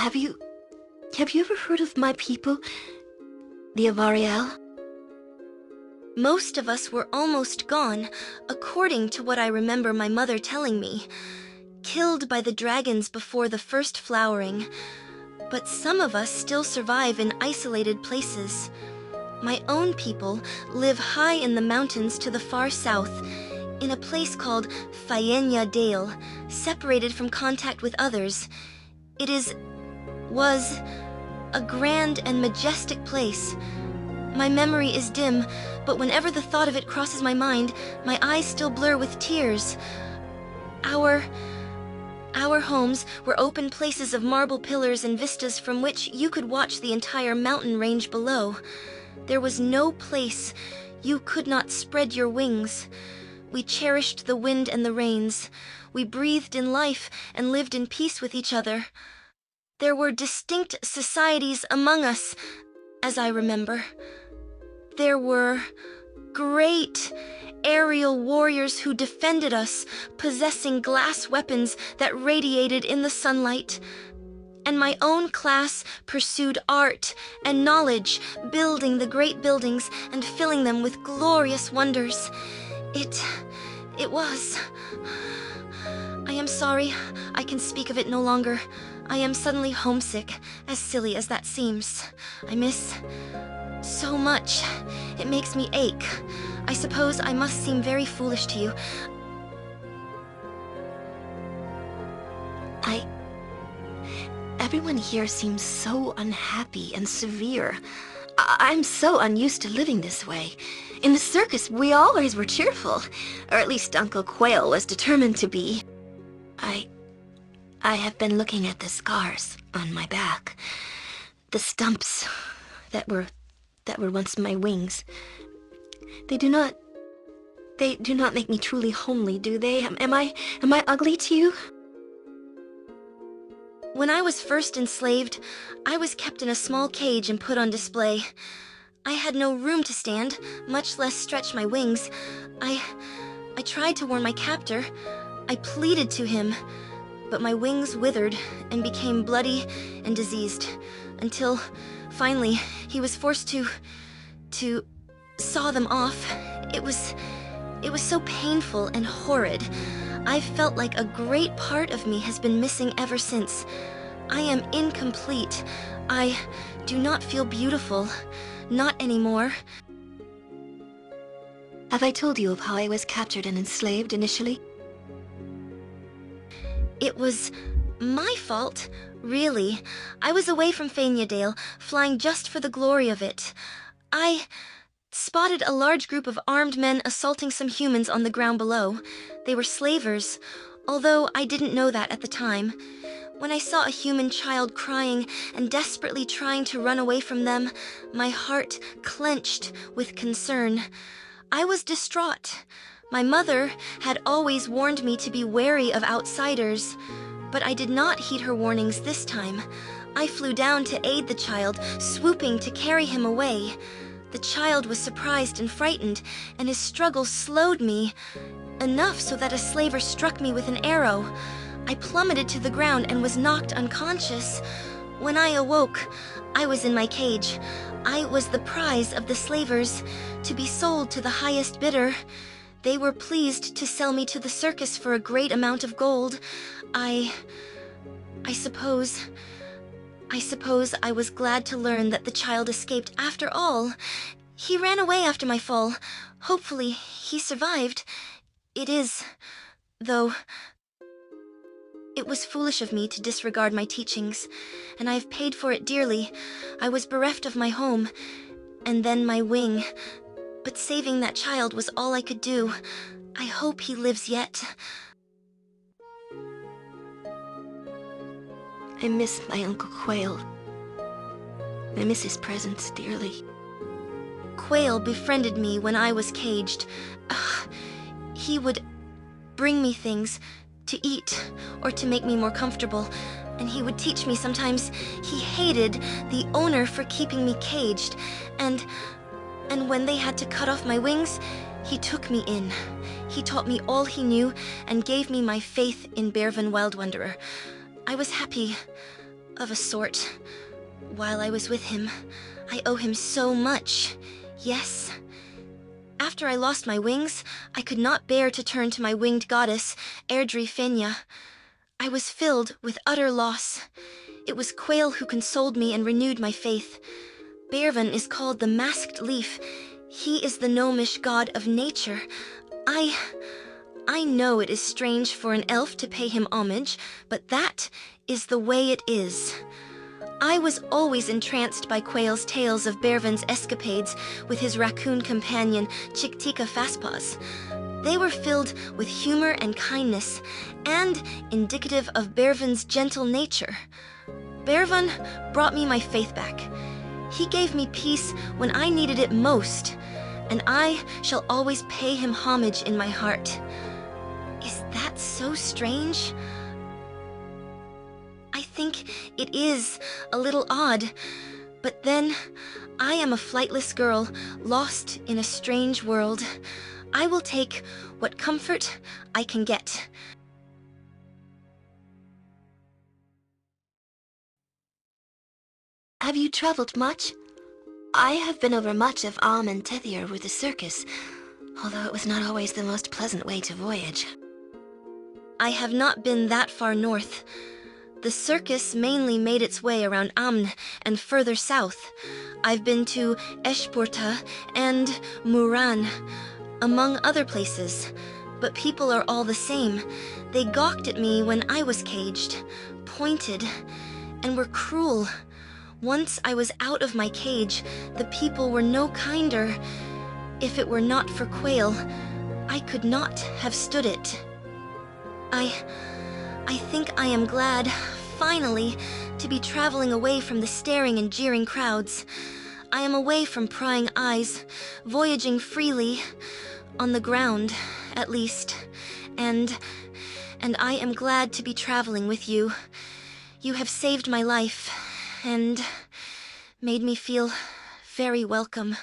Have you ever heard of my people, the Avariel? Most of us were almost gone, according to what I remember my mother telling me. Killed by the dragons before the first flowering. But some of us still survive in isolated places. My own people live high in the mountains to the far south, in a place called Fena Dale, separated from contact with others. It was a grand and majestic place. My memory is dim, but whenever the thought of it crosses my mind, my eyes still blur with tears. Our homes were open places of marble pillars and vistas from which you could watch the entire mountain range below. There was no place you could not spread your wings. We cherished the wind and the rains. We breathed in life and lived in peace with each other. There were distinct societies among us, as I remember. There were great aerial warriors who defended us, possessing glass weapons that radiated in the sunlight. And my own class pursued art and knowledge, building the great buildings and filling them with glorious wonders. It was... I am sorry, I can speak of it no longer. I am suddenly homesick, as silly as that seems. I miss so much. It makes me ache. I suppose I must seem very foolish to you. Everyone here seems so unhappy and severe. I'm so unused to living this way. In the circus, we always were cheerful. Or at least Uncle Quail was determined to be. I have been looking at the scars on my back. The stumps that were once my wings. They do not make me truly homely, do they? Am I ugly to you? When I was first enslaved, I was kept in a small cage and put on display. I had no room to stand, much less stretch my wings. I tried to warn my captor. I pleaded to him, but my wings withered and became bloody and diseased, until, finally, he was forced to saw them off. It was so painful and horrid. I've felt like a great part of me has been missing ever since. I am incomplete. I do not feel beautiful. Not anymore. Have I told you of how I was captured and enslaved initially? It was my fault, really. I was away from Feniadale, flying just for the glory of it. I spotted a large group of armed men assaulting some humans on the ground below. They were slavers, although I didn't know that at the time. When I saw a human child crying and desperately trying to run away from them, my heart clenched with concern. I was distraught. My mother had always warned me to be wary of outsiders, but I did not heed her warnings this time. I flew down to aid the child, swooping to carry him away. The child was surprised and frightened, and his struggle slowed me, enough so that a slaver struck me with an arrow. I plummeted to the ground and was knocked unconscious. When I awoke, I was in my cage. I was the prize of the slavers, to be sold to the highest bidder. They were pleased to sell me to the circus for a great amount of gold. I suppose I was glad to learn that the child escaped after all. He ran away after my fall. Hopefully, he survived. Though, it was foolish of me to disregard my teachings, and I have paid for it dearly. I was bereft of my home, and then my wing. But saving that child was all I could do. I hope he lives yet. I miss my Uncle Quail. I miss his presence dearly. Quail befriended me when I was caged. He would bring me things to eat or to make me more comfortable, and he would teach me sometimes he hated the owner for keeping me caged, and when they had to cut off my wings, he took me in. He taught me all he knew and gave me my faith in Bervin Wild Wanderer. I was happy. Of a sort. While I was with him, I owe him so much. Yes. After I lost my wings, I could not bear to turn to my winged goddess, Aerie Fena. I was filled with utter loss. It was Quail who consoled me and renewed my faith. Bervan is called the Masked Leaf. He is the gnomish god of nature. I know it is strange for an elf to pay him homage, but that is the way it is. I was always entranced by Quail's tales of Bervan's escapades with his raccoon companion, Chiktika Fastpaws. They were filled with humor and kindness, and indicative of Bervan's gentle nature. Bervan brought me my faith back. He gave me peace when I needed it most, and I shall always pay him homage in my heart. Is that so strange? I think it is a little odd, but then I am a flightless girl lost in a strange world. I will take what comfort I can get. Have you traveled much? I have been over much of Am and Tethir with the circus, although it was not always the most pleasant way to voyage. I have not been that far north. The circus mainly made its way around Amn and further south. I've been to Eshporta and Muran, among other places. But people are all the same. They gawked at me when I was caged, pointed, and were cruel. Once I was out of my cage, the people were no kinder. If it were not for Quail, I could not have stood it. I think I am glad, finally, to be traveling away from the staring and jeering crowds. I am away from prying eyes, voyaging freely, on the ground, at least, and I am glad to be traveling with you. You have saved my life, and made me feel very welcome.